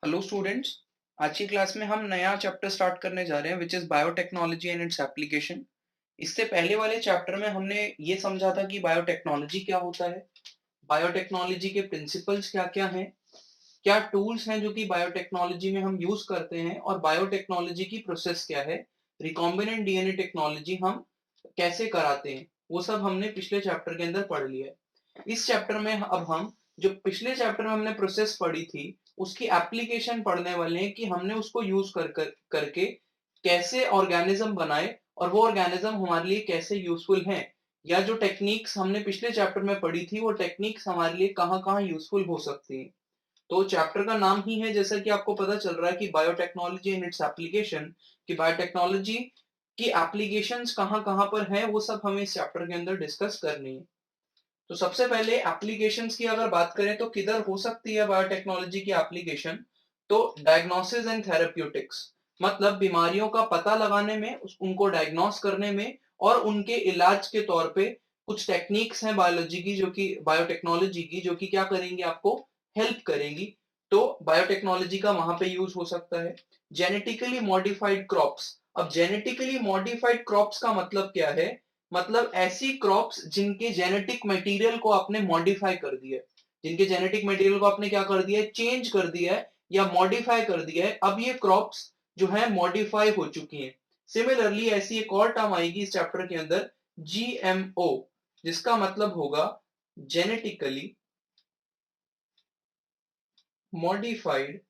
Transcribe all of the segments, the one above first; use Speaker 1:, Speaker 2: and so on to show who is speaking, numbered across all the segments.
Speaker 1: Hello students. आज की class में हम नया चैप्टर स्टार्ट करने जा रहे हैं which is biotechnology and its application. इससे पहले वाले चैप्टर में हमने ये समझा था कि बायोटेक्नोलॉजी क्या होता है, बायोटेक्नोलॉजी के प्रिंसिपल्स क्या-क्या हैं, क्या टूल्स हैं जो कि बायोटेक्नोलॉजी में हम यूज करते हैं और बायोटेक्नोलॉजी की प्रोसेस क्या है, रिकॉम्बिनेंट डीएनए टेक्नोलॉजी हम कैसे कराते हैं, वो सब हमने पिछले चैप्टर के अंदर पढ़ लिया है। इस चैप्टर में अब हम जो पिछले चैप्टर में हमने प्रोसेस पढ़ी थी उसकी एप्लीकेशन पढ़ने वाले हैं कि हमने उसको यूज करके कैसे ऑर्गेनिज्म बनाए और वो ऑर्गेनिज्म हमारे लिए कैसे यूजफुल हैं, या जो टेक्निक्स हमने पिछले चैप्टर में पढ़ी थी वो टेक्निक्स हमारे लिए कहाँ-कहाँ यूजफुल हो सकती हैं। तो चैप्टर का नाम ही है, जैसा कि आपको पता चल रहा है कि बायोटेक्नोलॉजी एंड इट्स एप्लीकेशन, कि बायोटेक्नोलॉजी की एप्लीकेशंस कहाँ-कहाँ पर है वो सब हमें इस चैप्टर के अंदर डिस्कस करनी है। तो सबसे पहले एप्लीकेशंस की अगर बात करें तो किधर हो सकती है बायोटेक्नोलॉजी की एप्लीकेशन, तो डायग्नोसिस एंड थेरेप्यूटिक्स, मतलब बीमारियों का पता लगाने में, उनको डायग्नोस करने में और उनके इलाज के तौर पे कुछ टेक्निक्स हैं बायोलॉजी की जो कि बायोटेक्नोलॉजी की जो कि क्या करेंगी, आपको हेल्प करेंगी। तो बायोटेक्नोलॉजी का वहां पे यूज हो सकता है। जेनेटिकली मॉडिफाइड क्रॉप्स, अब जेनेटिकली मॉडिफाइड क्रॉप्स का मतलब क्या है, मतलब ऐसी क्रॉप्स जिनके जेनेटिक मटेरियल को आपने मॉडिफाई कर दिया है, जिनके जेनेटिक मटेरियल को आपने क्या कर दिया है, चेंज कर दिया है या मॉडिफाई कर दिया है। अब ये क्रॉप्स जो है मॉडिफाई हो चुकी हैं। सिमिलरली ऐसी एक और टर्म आएगी इस चैप्टर के अंदर, जीएमओ, जिसका मतलब होगा जेनेटिकली मॉडिफाइड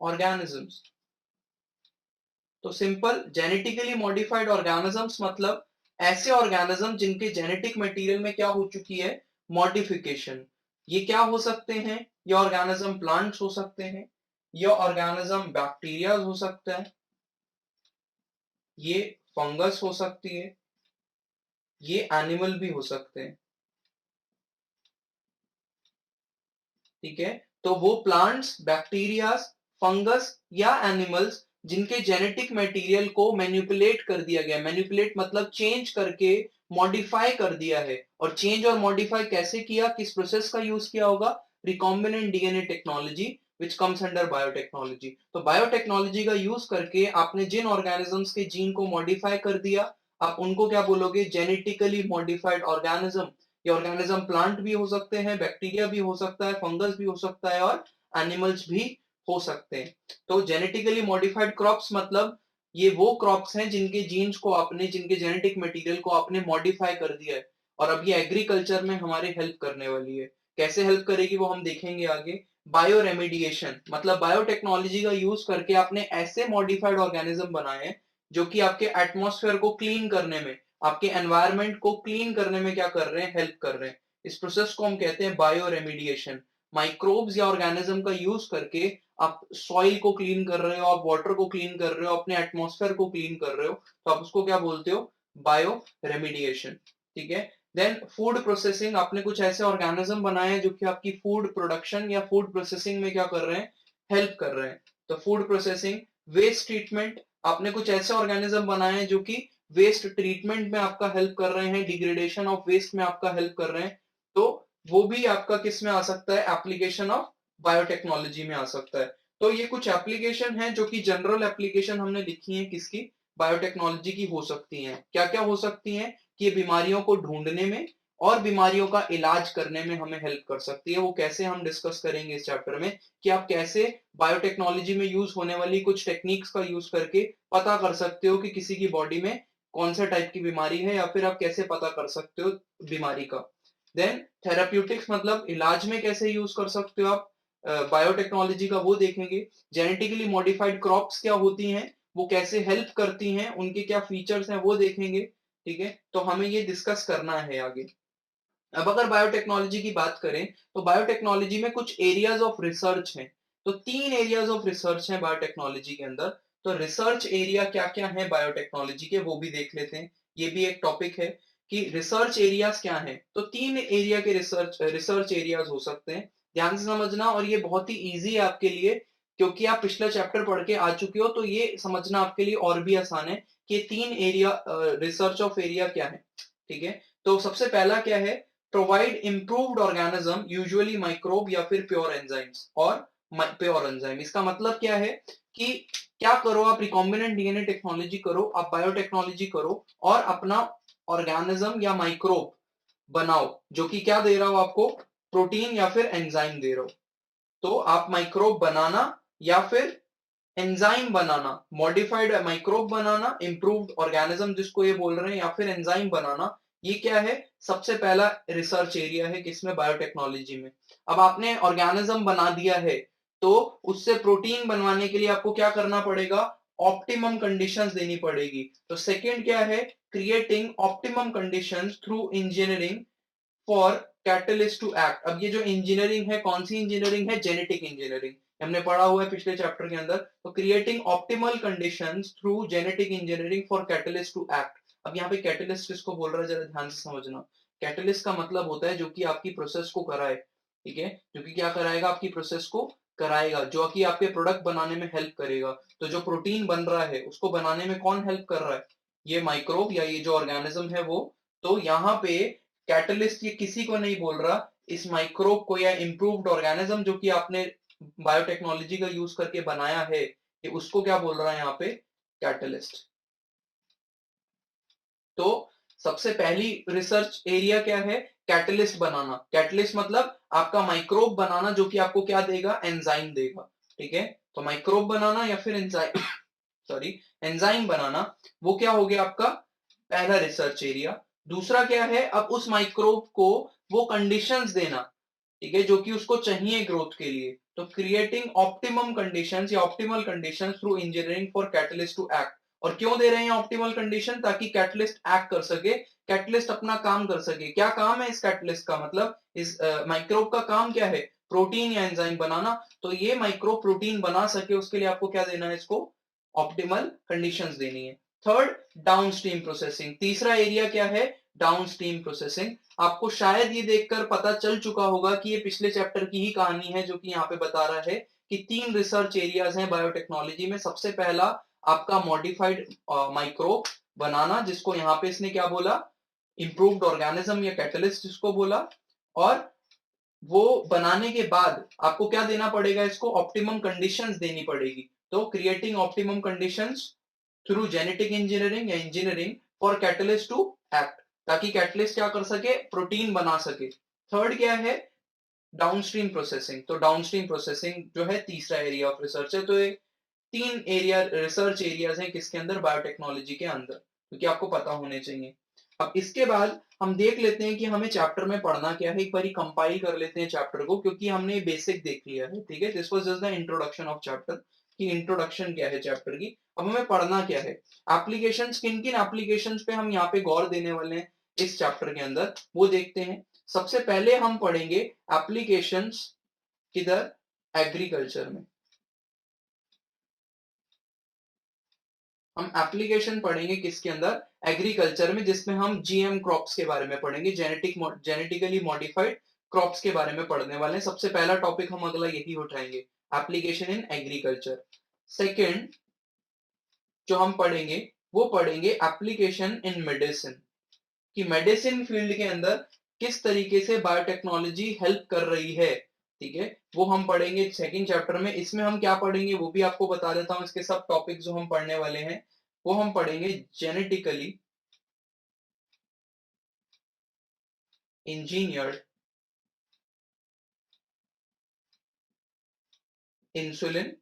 Speaker 1: ऑर्गेनिजम्स। तो सिंपल जेनेटिकली मॉडिफाइड ऑर्गेनिजम्स मतलब ऐसे ऑर्गेनिज्म जिनके जेनेटिक मटेरियल में क्या हो चुकी है, मॉडिफिकेशन। ये क्या हो सकते हैं, ये ऑर्गेनिज्म प्लांट्स हो सकते हैं, ये ऑर्गेनिज्म बैक्टीरिया हो सकता है, ये फंगस हो सकती है, ये एनिमल भी हो सकते हैं। ठीक है, तो वो प्लांट्स, बैक्टीरियाज, फंगस या एनिमल्स जिनके जेनेटिक मटेरियल को मैनिपुलेट कर दिया गया, मैनिपुलेट मतलब चेंज करके मॉडिफाई कर दिया है। और चेंज और मॉडिफाई कैसे किया, किस प्रोसेस का यूज किया होगा, recombinant DNA technology which comes under biotechnology. तो बायोटेक्नोलॉजी का यूज करके आपने जिन ऑर्गेनिजम्स के जीन को मॉडिफाई कर दिया, आप उनको क्या बोलोगे, जेनेटिकली मॉडिफाइड ऑर्गेनिज्म। ये ऑर्गेनिज्म प्लांट भी हो सकते हैं, बैक्टीरिया भी हो सकता है, फंगस भी हो सकता है और एनिमल्स भी हो सकते हैं। तो जेनेटिकली मॉडिफाइड क्रॉप्स मतलब ये वो क्रॉप्स हैं जिनके जीन्स को आपने, जिनके जेनेटिक मटेरियल को आपने मॉडिफाई कर दिया है और अब ये एग्रीकल्चर में हमारे हेल्प करने वाली है। कैसे हेल्प करेगी वो हम देखेंगे आगे। बायो रेमेडिएशन मतलब बायोटेक्नोलॉजी का यूज करके आपने ऐसे मॉडिफाइड ऑर्गेनिज्म बनाए हैं जो कि आपके एटमॉस्फेयर को क्लीन करने में, आपके एनवायरनमेंट को क्लीन करने में क्या कर रहे हैं, हेल्प कर रहे हैं। इस प्रोसेस को हम कहते हैं बायो रेमिडिएशन। माइक्रोब्स या ऑर्गेनिज्म का यूज करके आप सॉइल को क्लीन कर रहे हो, आप वाटर को क्लीन कर रहे हो, अपने एटमॉस्फेयर को क्लीन कर रहे हो, तो आप उसको क्या बोलते हो, बायो रेमिडिएशन। ठीक है। देन फूड प्रोसेसिंग, आपने कुछ ऐसे ऑर्गेनिज्म बनाए हैं जो कि आपकी फूड प्रोडक्शन या फूड प्रोसेसिंग में क्या कर रहे हैं, हेल्प कर रहे हैं। तो फूड प्रोसेसिंग। वेस्ट ट्रीटमेंट, आपने कुछ ऐसे ऑर्गेनिज्म बनाए हैं जो कि वेस्ट ट्रीटमेंट में आपका हेल्प कर रहे हैं, डिग्रेडेशन ऑफ वेस्ट में आपका हेल्प कर रहे हैं। तो वो भी आपका किस में आ सकता है, एप्लीकेशन ऑफ बायोटेक्नोलॉजी में आ सकता है। तो ये कुछ एप्लीकेशन है जो कि जनरल एप्लीकेशन हमने लिखी है किसकी, बायोटेक्नोलॉजी की हो सकती हैं। क्या क्या हो सकती हैं, कि ये बीमारियों को ढूंढने में और बीमारियों का इलाज करने में हमें हेल्प कर सकती है। वो कैसे हम डिस्कस करेंगे इस चैप्टर में, कि आप कैसे बायोटेक्नोलॉजी में यूज होने वाली कुछ टेक्निक्स का यूज करके पता कर सकते हो कि किसी की बॉडी में कौन सा टाइप की बीमारी है, या फिर आप कैसे पता कर सकते हो बीमारी का। देन थेराप्यूटिक्स मतलब इलाज में कैसे यूज कर सकते हो आप बायोटेक्नोलॉजी का, वो देखेंगे। जेनेटिकली मॉडिफाइड क्रॉप्स क्या होती हैं, वो कैसे हेल्प करती हैं, उनके क्या फीचर्स हैं वो देखेंगे। ठीक है, तो हमें ये डिस्कस करना है आगे। अब अगर बायोटेक्नोलॉजी की बात करें तो बायोटेक्नोलॉजी में कुछ एरियाज ऑफ रिसर्च हैं। तो 3 एरियाज ऑफ रिसर्च हैं बायोटेक्नोलॉजी के अंदर। तो रिसर्च एरिया क्या-क्या हैं बायोटेक्नोलॉजी के, वो भी देख लेते हैं। ये भी एक टॉपिक है कि रिसर्च एरियाज क्या हैं। तो 3 एरिया के रिसर्च रिसर्च एरियाज हो सकते हैं। ध्यान से समझना, और ये बहुत ही ईज़ी है आपके लिए क्योंकि आप पिछला चैप्टर पढ़ के आ चुके हो, तो ये समझना आपके लिए और भी आसान है कि 3 एरिया रिसर्च ऑफ एरिया क्या है। ठीक है? तो सबसे पहला क्या है, provide improved organism usually microbe या फिर प्योर एंजाइम्स, और प्योर एंजाइम। इसका मतलब क्या है कि क्या करो आप, रिकॉम्बिनेंट डीएनए टेक्नोलॉजी करो, आप बायोटेक्नोलॉजी करो और अपना ऑर्गेनिज्म या माइक्रोब बनाओ जो कि क्या दे रहा हो आपको, प्रोटीन या फिर एंजाइम दे रहा हो। तो आप माइक्रोब बनाना या फिर एंजाइम बनाना, मॉडिफाइड माइक्रोब बनाना, इंप्रूव्ड ऑर्गेनिज्म जिसको ये बोल रहे हैं, या फिर एंजाइम बनाना, ये क्या है, सबसे पहला रिसर्च एरिया है किसमें, बायोटेक्नोलॉजी में। अब आपने ऑर्गेनिज्म बना दिया है तो उससे प्रोटीन बनवाने के लिए आपको क्या करना पड़ेगा, ऑप्टिमम कंडीशंस देनी पड़ेगी। तो सेकंड क्या है, creating optimum conditions through engineering for catalyst to act. अब ये जो इंजीनियरिंग है, कौन सी इंजीनियरिंग है, जेनेटिक इंजीनियरिंग, हमने पढ़ा हुआ है पिछले चैप्टर के अंदर। तो creating optimal conditions through genetic engineering for catalyst to act. अब यहाँ पे कैटलिस्ट किसको बोल रहा है, जरा ध्यान से समझना। कैटलिस्ट का मतलब होता है जो कि आपकी प्रोसेस को कराए, ठीक है, जो कि क्या कराएगा, आपकी प्रोसेस को कराएगा, जो कि आपके प्रोडक्ट बनाने में हेल्प करेगा। तो जो प्रोटीन बन रहा है उसको बनाने में कौन हेल्प कर रहा है, ये माइक्रोब या ये जो ऑर्गेनिज्म है वो। तो यहाँ पे कैटलिस्ट ये किसी को नहीं बोल रहा, इस माइक्रोब को या इंप्रूव्ड ऑर्गेनिज्म जो कि आपने बायोटेक्नोलॉजी का यूज करके बनाया है, ये उसको क्या बोल रहा है यहाँ पे, कैटलिस्ट। तो सबसे पहली रिसर्च एरिया क्या है, कैटलिस्ट बनाना। कैटलिस्ट मतलब आपका माइक्रोब बनाना जो कि आपको क्या देगा, एंजाइम देगा, ठीक है। तो माइक्रोब बनाना या फिर एंजाइम सॉरी एंजाइम बनाना, वो क्या हो गया आपका पहला रिसर्च एरिया। दूसरा क्या है, अब उस माइक्रोब को वो कंडीशंस देना, ठीक है, जो कि उसको चाहिए ग्रोथ के लिए। तो क्रिएटिंग ऑप्टिमम कंडीशंस या optimal conditions through engineering for catalyst to act. और क्यों दे रहे हैं ऑप्टिमल कंडीशन, ताकि कैटलिस्ट एक्ट कर सके, कैटलिस्ट अपना काम कर सके। क्या काम है इस कैटलिस्ट का, मतलब इस माइक्रोब का काम क्या है, प्रोटीन या एंजाइम बनाना। तो ये माइक्रोब प्रोटीन बना सके उसके लिए आपको क्या देना है, इसको ऑप्टिमल कंडीशंस देनी है। Third, downstream processing. तीसरा एरिया क्या है, डाउनस्ट्रीम प्रोसेसिंग। आपको शायद ये देखकर पता चल चुका होगा कि ये पिछले चैप्टर की ही कहानी है, जो कि यहाँ पे बता रहा है कि 3 रिसर्च एरियाज हैं बायोटेक्नोलॉजी में। सबसे पहला आपका मॉडिफाइड माइक्रोब बनाना, जिसको यहाँ पे इसने क्या बोला, इंप्रूव्ड ऑर्गेनिज्म या कैटलिस्ट जिसको बोला। और वो बनाने के बाद आपको क्या देना पड़ेगा, इसको ऑप्टिमम कंडीशंस देनी पड़ेगी। तो creating optimum conditions through genetic engineering या engineering for catalyst to act, ताकि कैटलिस्ट क्या कर सके, प्रोटीन बना सके। थर्ड क्या है, डाउनस्ट्रीम प्रोसेसिंग। तो डाउनस्ट्रीम प्रोसेसिंग जो है तीसरा एरिया ऑफ रिसर्च है। तो ये 3 एरिया रिसर्च एरियाज हैं किसके अंदर, बायोटेक्नोलॉजी के अंदर, क्योंकि आपको पता होने चाहिए। अब इसके बाद हम देख लेते हैं कि हमें चैप्टर में पढ़ना क्या है। एक बार कंपाइल कर लेते हैं चैप्टर को, क्योंकि हमने बेसिक देख लिया है, ठीक है। This was just the introduction of chapter, कि इंट्रोडक्शन क्या है चैप्टर की। अब हमें पढ़ना क्या है, एप्लीकेशंस, किन किन एप्लीकेशंस पे हम यहाँ पे गौर देने वाले हैं इस चैप्टर के अंदर, वो देखते हैं। सबसे पहले हम पढ़ेंगे एप्लीकेशंस किधर, एग्रीकल्चर में। हम एप्लीकेशन पढ़ेंगे किसके अंदर, एग्रीकल्चर में, जिसमें हम जीएम क्रॉप्स के बारे में पढ़ेंगे, जेनेटिकली मॉडिफाइड क्रॉप्स के बारे में पढ़ने वाले हैं। सबसे पहला टॉपिक हम अगला यही उठाएंगे, एप्लीकेशन इन एग्रीकल्चर। सेकंड जो हम पढ़ेंगे वो पढ़ेंगे एप्लीकेशन इन मेडिसिन, कि मेडिसिन फील्ड के अंदर किस तरीके से बायोटेक्नोलॉजी हेल्प कर रही है, ठीक है, वो हम पढ़ेंगे सेकंड चैप्टर में। इसमें हम क्या पढ़ेंगे वो भी आपको बता देता हूं, इसके सब टॉपिक जो हम पढ़ने वाले हैं वो हम पढ़ेंगे जेनेटिकली इंजीनियर्ड इंसुलिन।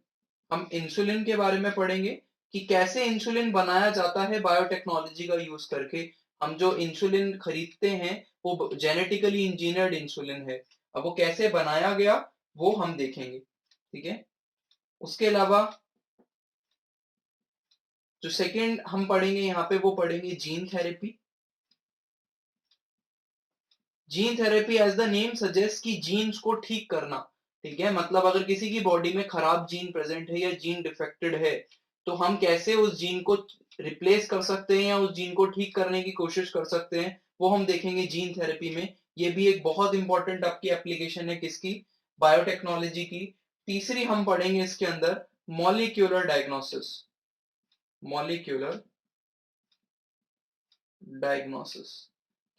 Speaker 1: हम इंसुलिन के बारे में पढ़ेंगे कि कैसे इंसुलिन बनाया जाता है बायोटेक्नोलॉजी का यूज करके। हम जो इंसुलिन खरीदते हैं वो जेनेटिकली इंजीनियर्ड इंसुलिन है, अब वो कैसे बनाया गया वो हम देखेंगे, ठीक है। उसके अलावा जो सेकंड हम पढ़ेंगे यहाँ पे वो पढ़ेंगे gene therapy. Gene therapy as the name suggest कि जीन्स को ठीक करना, ठीक है, मतलब अगर किसी की बॉडी में खराब जीन प्रेजेंट है या जीन डिफेक्टेड है, तो हम कैसे उस जीन को रिप्लेस कर सकते हैं या उस जीन को ठीक करने की कोशिश कर सकते हैं, वो हम देखेंगे जीन थेरेपी में। ये भी एक बहुत इंपॉर्टेंट आपकी एप्लीकेशन है किसकी, बायोटेक्नोलॉजी की। तीसरी हम पढ़ेंगे इसके अंदर मॉलिक्यूलर डायग्नोसिस, मॉलिक्यूलर डायग्नोसिस,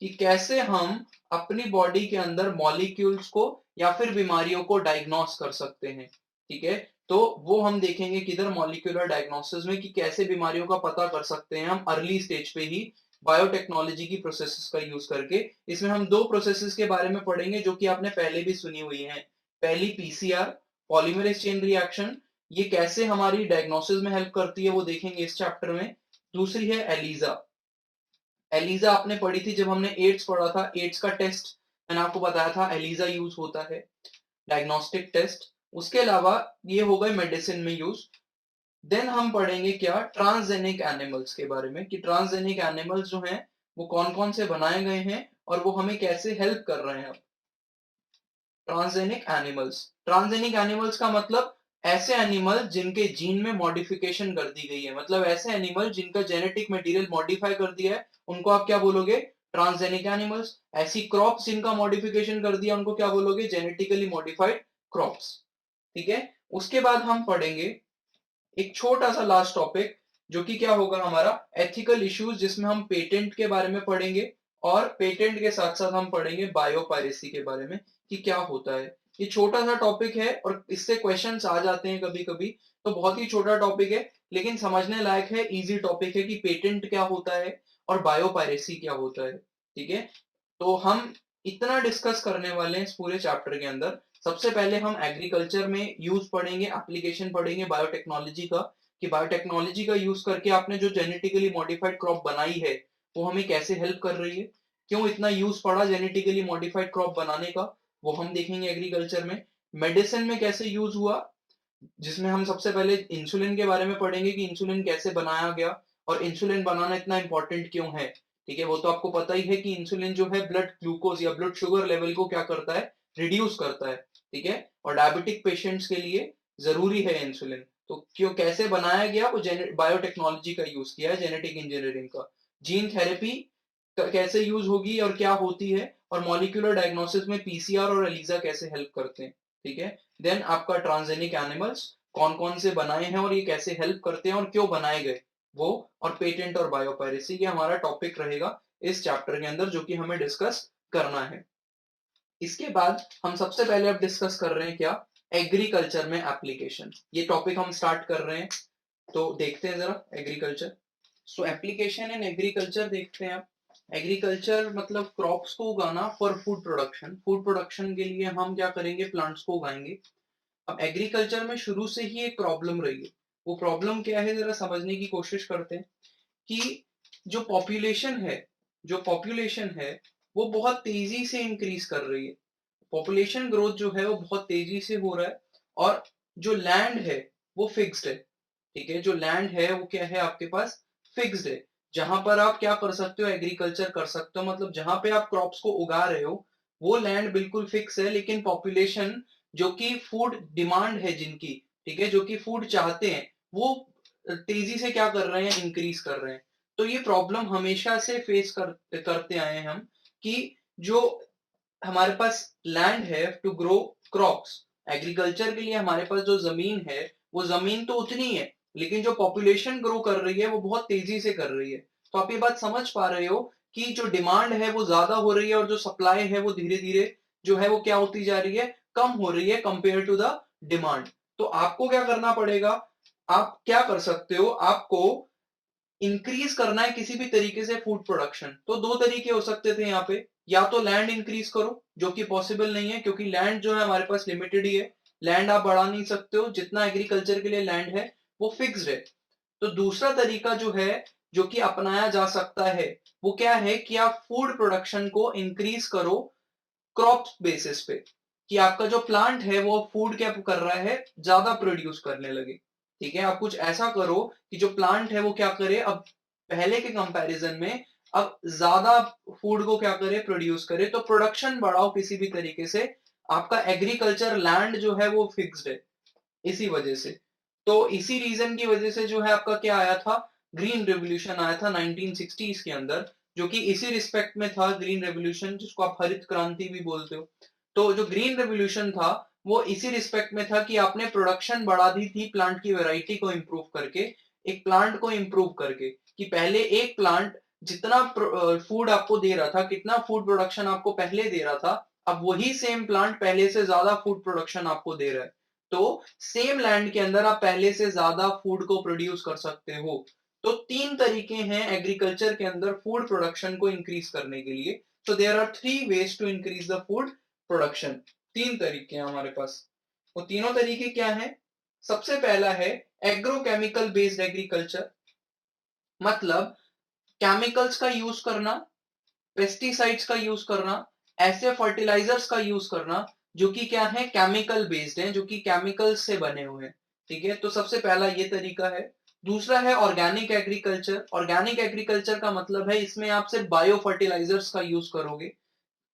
Speaker 1: कि कैसे हम अपनी बॉडी के अंदर मॉलिक्यूल्स को या फिर बीमारियों को डायग्नोस कर सकते हैं, ठीक है। तो वो हम देखेंगे किधर मॉलिक्यूलर डायग्नोसिस में कि कैसे बीमारियों का पता कर सकते हैं हम अर्ली स्टेज पे ही बायोटेक्नोलॉजी की प्रोसेसेस का यूज करके। इसमें हम दो प्रोसेसेस के बारे में पढ़ेंगे जो कि आपने पहले भी सुनी हुई हैं। पहली पीसीआर, पॉलीमरेज चेन रिएक्शन, ये कैसे हमारी डायग्नोसिस में हेल्प करती है वो देखेंगे इस चैप्टर में। दूसरी है एलिजा। एलिजा आपने पढ़ी थी जब हमने एड्स पढ़ा था, एड्स का टेस्ट मैंने आपको बताया था एलिजा यूज होता है, डायग्नोस्टिक टेस्ट। उसके अलावा ये हो गए मेडिसिन में यूज। देन हम पढ़ेंगे क्या, ट्रांसजेनिक एनिमल्स के बारे में कि ट्रांसजेनिक एनिमल्स जो हैं वो कौन कौन से बनाए गए हैं और वो हमें कैसे हेल्प कर रहे हैं। ट्रांसजेनिक एनिमल्स, ट्रांसजेनिक एनिमल्स का मतलब ऐसे एनिमल जिनके जीन में मॉडिफिकेशन कर दी गई है, मतलब ऐसे एनिमल जिनका जेनेटिक मटेरियल मॉडिफाई कर दिया है उनको आप क्या बोलोगे, ट्रांसजेनिक एनिमल्स। ऐसी क्रॉप्स जिनका मॉडिफिकेशन कर दिया उनको क्या बोलोगे, जेनेटिकली मॉडिफाइड क्रॉप्स। ठीक है। उसके बाद हम पढ़ेंगे एक छोटा सा लास्ट टॉपिक जो कि क्या होगा हमारा एथिकल इश्यूज, जिसमें हम पेटेंट के बारे में पढ़ेंगे और पेटेंट के साथ साथ हम पढ़ेंगे बायोपायरेसी के बारे में कि क्या होता है। ये छोटा सा टॉपिक है और इससे क्वेश्चंस आ जाते हैं कभी कभी, तो बहुत ही छोटा टॉपिक है लेकिन समझने लायक है, इजी टॉपिक है कि पेटेंट क्या होता है और बायोपायरेसी क्या होता है। ठीक है। तो हम इतना डिस्कस करने वाले हैं इस पूरे चैप्टर के अंदर। सबसे पहले हम एग्रीकल्चर में यूज पढ़ेंगे, एप्लीकेशन पढ़ेंगे बायोटेक्नोलॉजी का कि बायोटेक्नोलॉजी का यूज करके आपने जो जेनेटिकली मॉडिफाइड क्रॉप बनाई है वो हमें कैसे हेल्प कर रही है, क्यों इतना यूज पड़ा जेनेटिकली मॉडिफाइड क्रॉप बनाने का, वो हम देखेंगे एग्रीकल्चर में। मेडिसिन में कैसे यूज हुआ, जिसमें हम सबसे पहले इंसुलिन के बारे में पढ़ेंगे कि इंसुलिन कैसे बनाया गया और इंसुलिन बनाना इतना इंपॉर्टेंट क्यों है। ठीक है। वो तो आपको पता ही है कि इंसुलिन जो है ब्लड ग्लूकोज या ब्लड शुगर लेवल को क्या करता है, रिड्यूस करता है। ठीक है। और डायबिटिक पेशेंट्स के लिए जरूरी है इंसुलिन। तो क्यों कैसे बनाया गया, वो बायोटेक्नोलॉजी का यूज किया है, जेनेटिक इंजीनियरिंग का। जीन थेरेपी कैसे यूज होगी और क्या होती है, और मॉलिक्यूलर डायग्नोसिस में पीसीआर और एलिजा कैसे हेल्प करते हैं। ठीक है। देन आपका ट्रांसजेनिक एनिमल्स कौन कौन से बनाए हैं और ये कैसे हेल्प करते हैं और क्यों बनाए गए वो, और पेटेंट और बायोपायरेसी, ये हमारा टॉपिक रहेगा इस चैप्टर के अंदर जो कि हमें डिस्कस करना है। इसके बाद हम सबसे पहले अब डिस्कस कर रहे हैं क्या, एग्रीकल्चर में एप्लीकेशन। ये टॉपिक हम स्टार्ट कर रहे हैं, तो देखते हैं जरा agriculture. So application in agriculture देखते हैं आप। एग्रीकल्चर मतलब क्रॉप्स को उगाना for food production. Food production के लिए हम क्या करेंगे, प्लांट्स को उगाएंगे। अब एग्रीकल्चर में शुरू से ही एक प्रॉब्लम रही है, वो प्रॉब्लम क्या है जरा समझने की कोशिश करते हैं कि जो पॉपुलेशन है, जो पॉपुलेशन है वो बहुत तेजी से इंक्रीज कर रही है। पॉपुलेशन ग्रोथ जो है वो बहुत तेजी से हो रहा है और जो लैंड है वो फिक्स्ड है। ठीक है। जो लैंड है वो क्या है आपके पास, फिक्स्ड है। जहां पर आप क्या कर सकते हो, एग्रीकल्चर कर सकते हो, मतलब जहां पे आप क्रॉप्स को उगा रहे हो वो लैंड बिल्कुल फिक्स है, लेकिन पॉपुलेशन जो कि फूड डिमांड है जिनकी, ठीक है, जो कि फूड चाहते हैं, वो तेजी से क्या कर रहे हैं, इंक्रीज कर रहे हैं। तो ये प्रॉब्लम हमेशा से फेस करते आए हैं हम कि जो हमारे पास लैंड है टू ग्रो क्रॉप्स, एग्रीकल्चर के लिए हमारे पास जो जमीन है वो जमीन तो उतनी है, लेकिन जो पॉपुलेशन ग्रो कर रही है वो बहुत तेजी से कर रही है। तो आप ये बात समझ पा रहे हो कि जो डिमांड है वो ज्यादा हो रही है और जो सप्लाई है वो धीरे धीरे जो है वो क्या होती जा रही है, कम हो रही है कंपेयर टू द डिमांड। तो आपको क्या करना पड़ेगा, आप क्या कर सकते हो, आपको इंक्रीज करना है किसी भी तरीके से फूड प्रोडक्शन, तो दो तरीके हो सकते थे यहाँ पे। या तो लैंड इंक्रीज करो जो कि पॉसिबल नहीं है क्योंकि लैंड जो है हमारे पास लिमिटेड ही है, लैंड आप बढ़ा नहीं सकते हो, जितना एग्रीकल्चर के लिए लैंड है वो फिक्स्ड है। तो दूसरा तरीका जो है, जो कि अपनाया जा सकता है, वो क्या है कि आप फूड प्रोडक्शन को इंक्रीज करो क्रॉप बेसिस पे, कि आपका जो प्लांट है वो फूड क्या कर रहा है, ज्यादा प्रोड्यूस करने लगे। ठीक है। आप कुछ ऐसा करो कि जो प्लांट है वो क्या करे, अब पहले के कंपैरिजन में अब ज्यादा फूड को क्या करे, प्रोड्यूस करे। तो प्रोडक्शन बढ़ाओ किसी भी तरीके से, आपका एग्रीकल्चर लैंड जो है वो फिक्स्ड है इसी वजह से। तो इसी रीजन की वजह से जो है आपका क्या आया था, ग्रीन रेवोल्यूशन आया था 1960s के अंदर, जो कि इसी रिस्पेक्ट में था ग्रीन रेवोल्यूशन, जिसको आप हरित क्रांति भी बोलते हो। तो जो ग्रीन रेवोल्यूशन था वो इसी रिस्पेक्ट में था कि आपने प्रोडक्शन बढ़ा दी थी प्लांट की वैरायटी को इंप्रूव करके, एक प्लांट को इंप्रूव करके, कि पहले एक प्लांट जितना फूड आपको दे रहा था, कितना फूड प्रोडक्शन आपको पहले दे रहा था, अब वही सेम प्लांट पहले से ज्यादा फूड प्रोडक्शन आपको दे रहा है। तो सेम लैंड के अंदर आप पहले से ज्यादा फूड को प्रोड्यूस कर सकते हो। तो 3 तरीके हैं एग्रीकल्चर के अंदर फूड प्रोडक्शन को इंक्रीज करने के लिए। तो there are 3 ways to increase the food production. 3 तरीके हैं हमारे पास। वो तीनों तरीके क्या हैं? सबसे पहला है एग्रोकेमिकल बेस्ड एग्रीकल्चर, मतलब केमिकल्स का यूज करना, पेस्टिसाइड्स का यूज करना, ऐसे फर्टिलाइजर्स का यूज करना जो कि क्या है, केमिकल बेस्ड है, जो कि केमिकल्स से बने हुए हैं। ठीक है, तो सबसे पहला ये तरीका है। दूसरा है ऑर्गेनिक एग्रीकल्चर। ऑर्गेनिक एग्रीकल्चर का मतलब है इसमें आप सिर्फ बायो फर्टिलाइजर्स का यूज करोगे।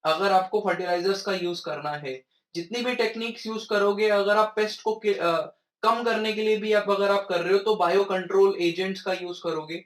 Speaker 1: अगर आपको फर्टिलाइजर्स का यूज करना है, जितनी भी टेक्निक्स यूज करोगे, अगर आप पेस्ट को कम करने के लिए भी आप अगर आप कर रहे हो तो बायो कंट्रोल एजेंट्स का यूज करोगे,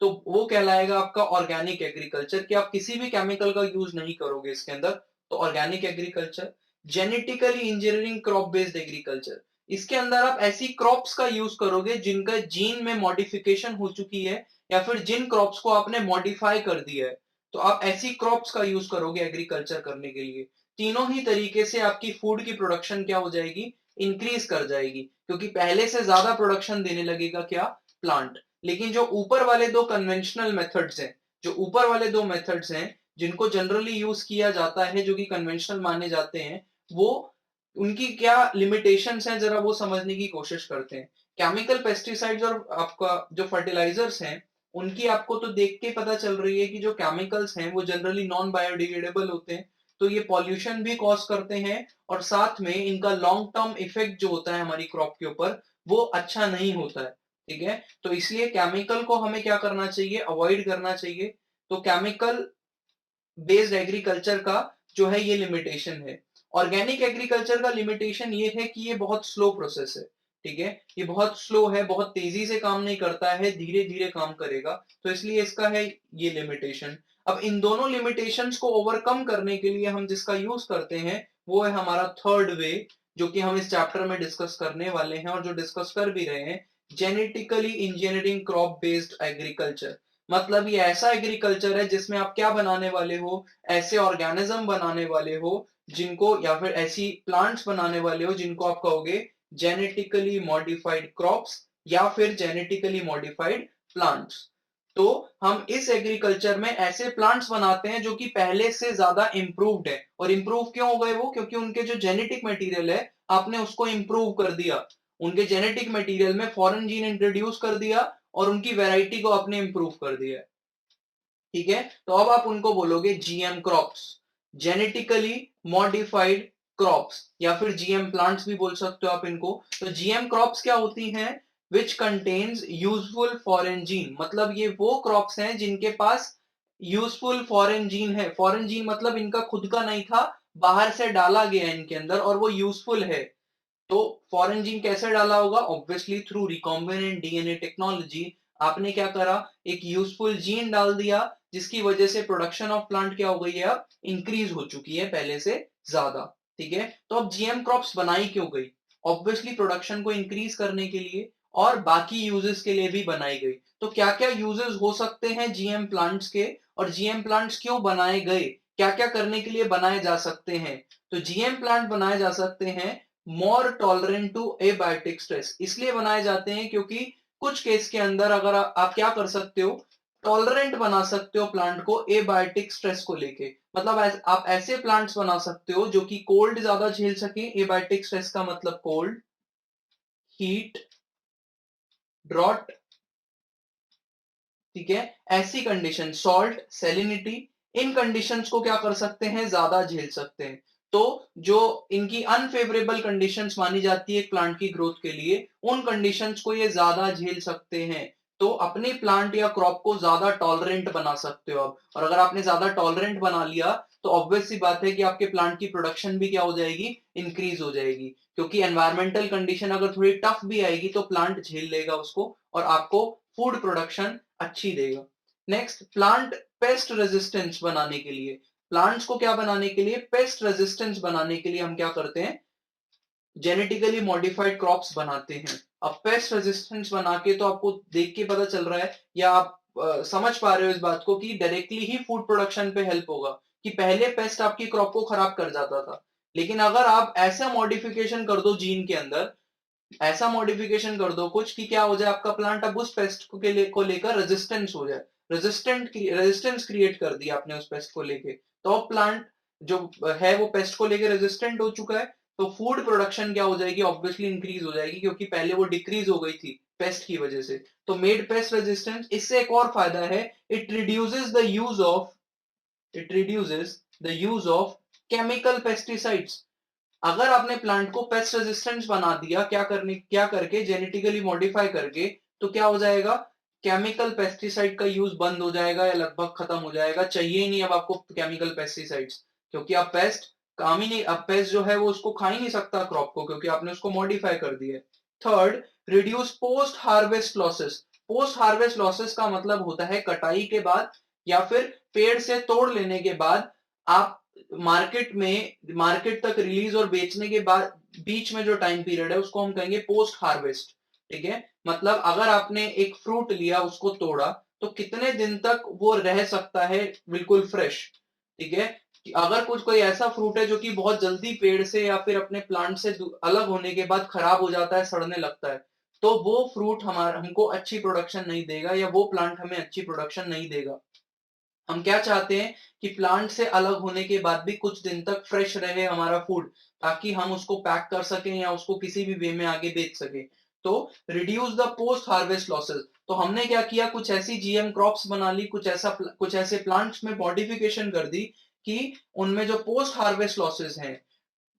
Speaker 1: तो वो कहलाएगा आपका ऑर्गेनिक एग्रीकल्चर, कि आप किसी भी केमिकल का यूज नहीं करोगे इसके अंदर। तो organic agriculture. Genetically engineering crop based agriculture, इसके अंदर आप ऐसी क्रॉप्स का यूज करोगे जिनका जीन में मॉडिफिकेशन हो चुकी है, या फिर जिन क्रॉप्स को आपने मॉडिफाई कर दिया है, तो आप ऐसी क्रॉप्स का यूज करोगे एग्रीकल्चर करने के लिए। तीनों ही तरीके से आपकी फूड की प्रोडक्शन क्या हो जाएगी, इंक्रीज कर जाएगी, क्योंकि पहले से ज्यादा प्रोडक्शन देने लगेगा क्या, प्लांट। लेकिन जो ऊपर वाले दो कन्वेंशनल मेथड्स हैं, जो ऊपर वाले दो मेथड्स हैं जिनको जनरली यूज किया जाता है, जो कि कन्वेंशनल माने जाते हैं, वो उनकी क्या लिमिटेशंस हैं जरा वो समझने की कोशिश करते हैं। केमिकल पेस्टिसाइड्स और आपका जो फर्टिलाइजर्स हैं, उनकी आपको तो देख के पता चल रही है कि जो केमिकल्स हैं वो जनरली नॉन बायोडिग्रेडेबल होते हैं, तो ये पॉल्यूशन भी कॉज करते हैं, और साथ में इनका लॉन्ग टर्म इफेक्ट जो होता है हमारी क्रॉप के ऊपर, वो अच्छा नहीं होता है। ठीक है, तो इसलिए केमिकल को हमें क्या करना चाहिए, अवॉइड करना चाहिए। तो केमिकल बेस्ड एग्रीकल्चर का जो है ये लिमिटेशन है। ऑर्गेनिक एग्रीकल्चर का लिमिटेशन ये है कि ये बहुत स्लो प्रोसेस है। ठीक है, ये बहुत स्लो है, बहुत तेजी से काम नहीं करता है, धीरे धीरे काम करेगा, तो इसलिए इसका है ये लिमिटेशन। अब इन दोनों लिमिटेशंस को ओवरकम करने के लिए हम जिसका यूज करते हैं वो है हमारा थर्ड वे, जो कि हम इस चैप्टर में डिस्कस करने वाले हैं और जो डिस्कस कर भी रहे हैं, genetically engineering crop based agriculture. मतलब ये ऐसा एग्रीकल्चर है जिसमें आप क्या बनाने वाले हो, ऐसे ऑर्गेनिज्म बनाने वाले हो जिनको, या फिर ऐसी प्लांट्स बनाने वाले हो जिनको आप कहोगे जेनेटिकली मॉडिफाइड क्रॉप्स या फिर जेनेटिकली मॉडिफाइड प्लांट्स। तो हम इस एग्रीकल्चर में ऐसे प्लांट्स बनाते हैं जो कि पहले से ज्यादा इंप्रूव्ड है। और इंप्रूव क्यों हो गए वो, क्योंकि उनके जो जेनेटिक मटेरियल है आपने उसको इंप्रूव कर दिया, उनके जेनेटिक मटेरियल में फॉरेन जीन इंट्रोड्यूस कर दिया और उनकी वैरायटी को आपने इंप्रूव कर दिया है। ठीक है, तो अब आप उनको बोलोगे GM crops, genetically modified crops, या फिर जीएम प्लांट्स भी बोल सकते हो आप इनको। तो जीएम क्रॉप्स क्या होती हैं, which contains useful foreign gene, मतलब ये वो क्रॉप्स हैं जिनके पास यूजफुल फॉरेन जीन है। फॉरेन जीन मतलब इनका खुद का नहीं था, बाहर से डाला गया है इनके अंदर और वो यूजफुल है। तो फॉरेन जीन कैसे डाला होगा, obviously through recombinant DNA technology. आपने क्या करा, एक यूजफुल जीन डाल दिया जिसकी वजह से प्रोडक्शन ऑफ प्लांट क्या हो गई है, अब इंक्रीज हो चुकी है पहले से ज्यादा। ठीक है, तो अब जीएम क्रॉप्स बनाई क्यों गई, ऑब्वियसली प्रोडक्शन को इंक्रीज करने के लिए और बाकी यूजेस के लिए भी बनाई गई। तो क्या क्या यूजेस हो सकते हैं जीएम प्लांट्स के, और जीएम प्लांट्स क्यों बनाए गए, क्या क्या करने के लिए बनाए जा सकते हैं। तो जीएम प्लांट बनाए जा सकते हैं more tolerant to abiotic stress, इसलिए बनाए जाते हैं क्योंकि कुछ केस के अंदर अगर आप क्या कर सकते हो, टॉलरेंट बना सकते हो प्लांट को एबायोटिक स्ट्रेस को लेके। मतलब आप ऐसे प्लांट्स बना सकते हो जो कि कोल्ड ज्यादा झेल सके, एबायोटिक स्ट्रेस का मतलब कोल्ड, हीट, ड्रॉट। ठीक है, ऐसी कंडीशन, सॉल्ट, सैलिनिटी, इन कंडीशंस को क्या कर सकते हैं, ज्यादा झेल सकते हैं। तो जो इनकी अनफेवरेबल कंडीशंस मानी जाती है प्लांट की ग्रोथ के लिए, उन कंडीशंस को ये ज्यादा झेल सकते हैं। तो अपने प्लांट या क्रॉप को ज्यादा टॉलरेंट बना सकते हो आप, और अगर आपने ज्यादा टॉलरेंट बना लिया तो ऑब्वियस सी बात है कि आपके प्लांट की प्रोडक्शन भी क्या हो जाएगी, इंक्रीज हो जाएगी, क्योंकि एनवायरमेंटल कंडीशन अगर थोड़ी टफ भी आएगी तो प्लांट झेल लेगा उसको और आपको फूड प्रोडक्शन अच्छी देगा। नेक्स्ट, प्लांट पेस्ट रेजिस्टेंस बनाने के लिए, प्लांट्स को क्या बनाने के लिए, पेस्ट रेजिस्टेंस बनाने के लिए हम क्या करते हैं, जेनेटिकली मॉडिफाइड क्रॉप्स बनाते हैं। अब पेस्ट रेजिस्टेंस बना के तो आपको देख के पता चल रहा है या आप समझ पा रहे हो इस बात को कि डायरेक्टली ही फूड प्रोडक्शन पे हेल्प होगा, कि पहले पेस्ट आपकी क्रॉप को खराब कर जाता था, लेकिन अगर आप ऐसा मॉडिफिकेशन कर दो जीन के अंदर ऐसा मॉडिफिकेशन कर दो कुछ कि क्या हो जाए, आपका प्लांट अब उस पेस्ट को लेकर रेजिस्टेंस हो जाए, रेजिस्टेंस क्रिएट कर दिया आपने उस पेस्ट को लेके, तो अब प्लांट जो है वो पेस्ट को लेके रेजिस्टेंट हो चुका है, तो फूड प्रोडक्शन क्या हो जाएगी, ऑब्वियसली इंक्रीज हो जाएगी, क्योंकि पहले वो डिक्रीज हो गई थी पेस्ट की वजह से। तो मेड पेस्ट रेजिस्टेंस। इससे एक और फायदा है, it reduces the use of it reduces the use of chemical pesticides. अगर आपने प्लांट को पेस्ट रेजिस्टेंट बना दिया, क्या करके, जेनेटिकली मॉडिफाई करके, तो क्या हो जाएगा, केमिकल पेस्टिसाइड का यूज बंद हो जाएगा या लगभग खत्म हो जाएगा, चाहिए ही नहीं अब आपको केमिकल पेस्टिसाइड्स, क्योंकि अब पेस्ट काम ही नहीं, अब पेस्ट जो है वो उसको खा ही नहीं सकता क्रॉप को, क्योंकि आपने उसको मॉडिफाई कर दिया है। Third, reduce post harvest losses. Post harvest losses का मतलब होता है कटाई के बाद या फिर पेड़ से तोड़ लेने के बाद आप मार्केट तक रिलीज और बेचने के बाद बीच में जो टाइम पीरियड है उसको हम कहेंगे पोस्ट हार्वेस्ट। ठीक है, मतलब अगर आपने एक फ्रूट लिया, उसको तोड़ा, तो कितने दिन तक वो रह सकता है बिल्कुल फ्रेश। ठीक है, कि अगर कोई ऐसा फ्रूट है जो कि बहुत जल्दी पेड़ से या फिर अपने प्लांट से अलग होने के बाद खराब हो जाता है, सड़ने लगता है, तो वो फ्रूट हमारा हमको अच्छी प्रोडक्शन नहीं देगा, या वो प्लांट हमें अच्छी प्रोडक्शन नहीं देगा। हम क्या चाहते हैं कि प्लांट से अलग होने के बाद भी कुछ दिन तक फ्रेश रहे हमारा फूड, ताकि हम उसको पैक कर सकें या उसको किसी भी वे में आगे बेच सकें। तो reduce the post harvest losses. तो हमने क्या किया, कुछ ऐसी जीएम क्रॉप्स बना ली, कुछ ऐसे प्लांट्स में मॉडिफिकेशन कर दी कि उनमें जो पोस्ट हार्वेस्ट लॉसेस हैं,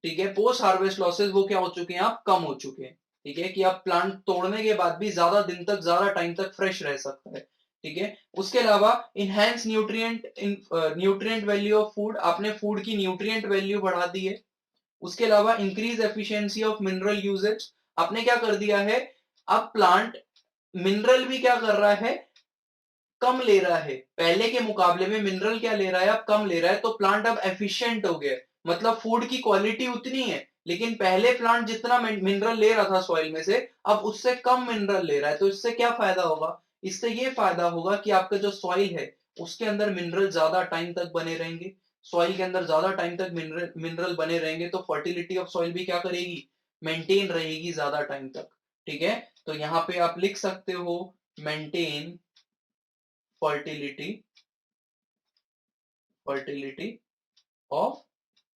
Speaker 1: ठीक है, पोस्ट हार्वेस्ट लॉसेस वो क्या हो चुके हैं, आप कम हो चुके हैं। ठीक है, कि आप प्लांट तोड़ने के बाद भी ज्यादा दिन तक, ज्यादा टाइम तक फ्रेश रह सकता है। ठीक है, उसके अलावा enhance nutrient value of food, आपने फूड की न्यूट्रिएंट वैल्यू बढ़ा दी है। उसके अलावा increase efficiency of mineral usages, आपने क्या कर दिया है, अब प्लांट मिनरल भी क्या कर रहा है, कम ले रहा है, पहले के मुकाबले में मिनरल क्या ले रहा है, अब कम ले रहा है, तो प्लांट अब एफिशिएंट हो गया, मतलब फूड की क्वालिटी उतनी है, लेकिन पहले प्लांट जितना मिनरल ले रहा था सॉइल में से, अब उससे कम मिनरल ले रहा है। तो इससे क्या फायदा होगा, इससे ये फायदा होगा कि आपका जो सॉइल है उसके अंदर मिनरल ज्यादा टाइम तक बने रहेंगे, सॉइल के अंदर ज्यादा टाइम तक मिनरल बने रहेंगे, तो फर्टिलिटी ऑफ सॉइल भी क्या करेगी, मेंटेन रहेगी ज्यादा टाइम तक। ठीक है, तो यहाँ पे आप लिख सकते हो, maintain fertility fertility of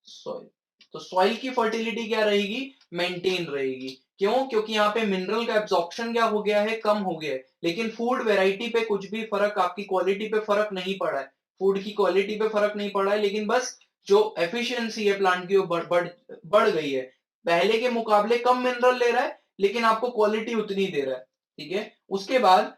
Speaker 1: soil. तो सॉइल की फर्टिलिटी क्या रहेगी, मेंटेन रहेगी। क्यों, क्योंकि यहाँ पे मिनरल का एब्जॉर्प्शन क्या हो गया है, कम हो गया है, लेकिन फूड वेराइटी पे कुछ भी फर्क, आपकी क्वालिटी पे फर्क नहीं पड़ा है, फूड की क्वालिटी पे फर्क नहीं पड़ा है, लेकिन बस जो एफिशिएंसी है प्लांट की वो बढ़ गई है। पहले के मुकाबले कम मिनरल ले रहा है, लेकिन आपको क्वालिटी उतनी दे रहा है। ठीक है, उसके बाद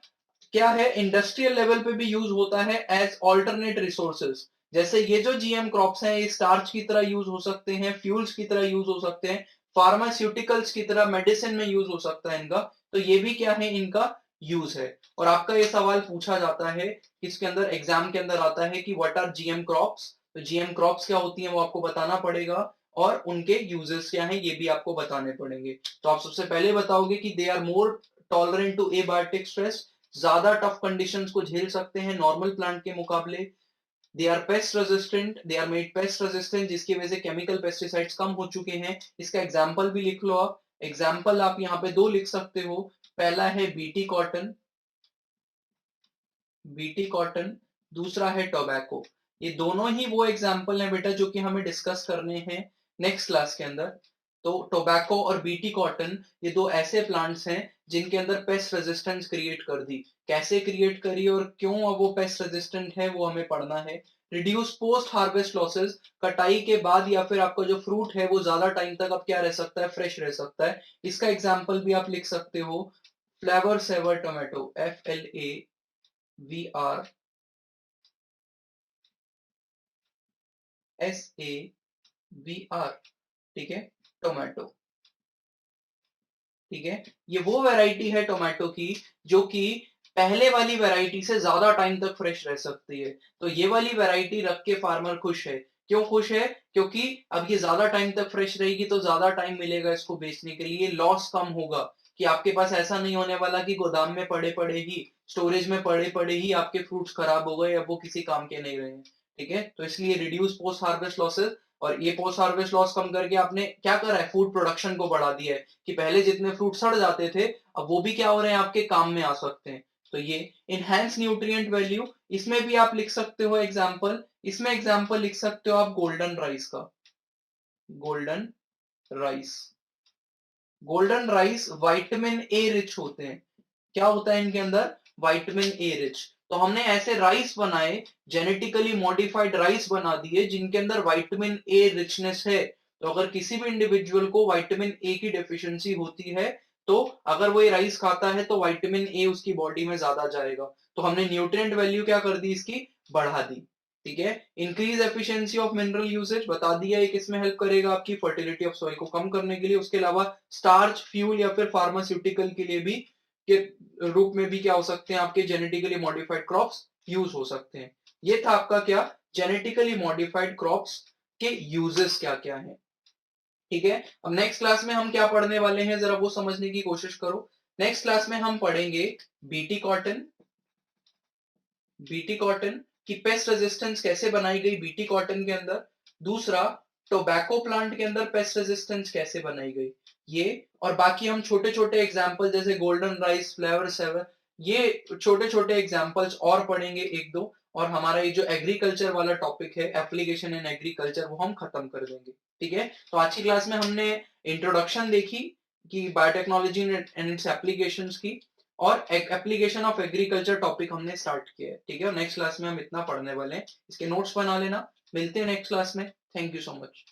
Speaker 1: क्या है, इंडस्ट्रियल लेवल पे भी यूज होता है एज ऑल्टरनेट रिसोर्सेज। जैसे ये जो जीएम क्रॉप्स हैं, ये स्टार्च की तरह यूज हो सकते हैं, फ्यूल्स की तरह यूज हो सकते हैं, फार्मास्यूटिकल्स की तरह मेडिसिन में यूज हो सकता है इनका। तो ये भी क्या है, इनका यूज है। और आपका ये सवाल पूछा जाता है, इसके अंदर एग्जाम के अंदर आता है कि व्हाट आर जीएम क्रॉप्स। तो जीएम क्रॉप्स क्या होती हैं वो आपको बताना पड़ेगा, और उनके यूजेस क्या हैं ये भी आपको बताने पड़ेंगे। तो आप सबसे पहले बताओगे कि they are more tolerant to abiotic stress, ज्यादा टफ कंडीशंस को झेल सकते हैं नॉर्मल प्लांट के मुकाबले। They are pest resistant, they are made pest resistant, जिसकी वजह से केमिकल पेस्टिसाइड्स कम हो चुके हैं। इसका एग्जांपल भी लिख लो आप। एग्जांपल आप यहाँ पे दो लिख सकते हो। पहला है बीटी कॉटन, दूसरा है टोबैको। ये दोनों ही वो एग्जांपल हैं बेटा जो कि हमें डिस्कस करने हैं नेक्स्ट क्लास के अंदर। तो टोबैको और बीटी कॉटन ये दो ऐसे प्लांट्स हैं जिनके अंदर पेस्ट रेजिस्टेंस क्रिएट कर दी। कैसे क्रिएट करी और क्यों अब वो पेस्ट रेजिस्टेंट है वो हमें पढ़ना है। रिड्यूस पोस्ट हार्वेस्ट लॉसेस, कटाई के बाद या फिर आपका जो फ्रूट है वो ज्यादा टाइम तक अब क्या रह सकता है, फ्रेश रह सकता है। इसका एग्जाम्पल भी आप लिख सकते हो, फ्लेवर सेवर टोमेटो, FLAVRSAVR। ठीक है, टोमेटो। ठीक है, ये वो वैरायटी है टोमेटो की जो कि पहले वाली वैरायटी से ज्यादा टाइम तक फ्रेश रह सकती है। तो ये वाली वैरायटी रख के फार्मर खुश है। क्यों खुश है, क्योंकि अब ये ज्यादा टाइम तक फ्रेश रहेगी तो ज्यादा टाइम मिलेगा इसको बेचने के लिए, लॉस कम होगा, कि आपके पास ऐसा नहीं होने वाला कि गोदाम में पड़े पड़े ही, स्टोरेज में पड़े पड़े ही आपके फ्रूट्स खराब हो गए, अब वो किसी काम के नहीं रहे। ठीक है, तो इसलिए रिड्यूस पोस्ट हार्वेस्ट लॉसेस और ये पोस्ट हार्वेस्ट लॉस कम करके आपने क्या करा है, फूड प्रोडक्शन को बढ़ा दिया है कि पहले जितने फ्रूट सड़ जाते थे अब वो भी क्या हो रहे हैं, आपके काम में आ सकते हैं। तो ये इनहैंस न्यूट्रिएंट वैल्यू, इसमें भी आप लिख सकते हो एग्जाम्पल, इसमें एग्जाम्पल लिख सकते हो आप गोल्डन राइस का। Golden rice, golden rice vitamin A rich होते हैं। क्या होता है इनके अंदर, विटामिन ए रिच। तो हमने ऐसे राइस बनाए, जेनेटिकली मॉडिफाइड राइस बना दिए जिनके अंदर विटामिन ए रिचनेस है। तो अगर किसी भी इंडिविजुअल को विटामिन ए की डेफिशिएंसी होती है तो अगर वो ये राइस खाता है तो विटामिन ए उसकी बॉडी में ज्यादा जाएगा। तो हमने न्यूट्रिएंट वैल्यू क्या कर दी, इसकी बढ़ा दी। ठीक है, increase efficiency of mineral usage बता दिया, एक इसमें हेल्प करेगा आपकी फर्टिलिटी ऑफ सॉइल को कम करने के लिए। उसके अलावा स्टार्च, फ्यूल या फिर फार्मास्यूटिकल के लिए भी के रूप में भी क्या हो सकते हैं, आपके जेनेटिकली मॉडिफाइड क्रॉप्स यूज हो सकते हैं। ये था आपका क्या, जेनेटिकली मॉडिफाइड क्रॉप्स के यूजेस क्या क्या है। ठीक है, अब नेक्स्ट क्लास में हम क्या पढ़ने वाले हैं, जरा वो समझने की कोशिश करो। नेक्स्ट क्लास में हम पढ़ेंगे बीटी कॉटन। बीटी कॉटन की पेस्ट रेजिस्टेंस कैसे बनाई गई बीटी कॉटन के अंदर। दूसरा, टोबैको प्लांट के अंदर पेस्ट रेजिस्टेंस कैसे बनाई गई। ये और बाकी हम छोटे छोटे एग्जाम्पल जैसे गोल्डन राइस, फ्लेवर सेवर, ये छोटे छोटे एग्जाम्पल्स और पढ़ेंगे एक दो। और हमारा ये जो एग्रीकल्चर वाला टॉपिक है, एप्लीकेशन इन एग्रीकल्चर, वो हम खत्म कर देंगे। ठीक है, तो आज की क्लास में हमने इंट्रोडक्शन देखी कि बायोटेक्नोलॉजी एंड इट्स एप्लीकेशंस की, और एप्लीकेशन ऑफ एग्रीकल्चर टॉपिक हमने स्टार्ट किया है। ठीक है, और नेक्स्ट क्लास में हम इतना पढ़ने वाले हैं, इसके नोट्स बना लेना। मिलते हैं नेक्स्ट क्लास में। Thank you so much.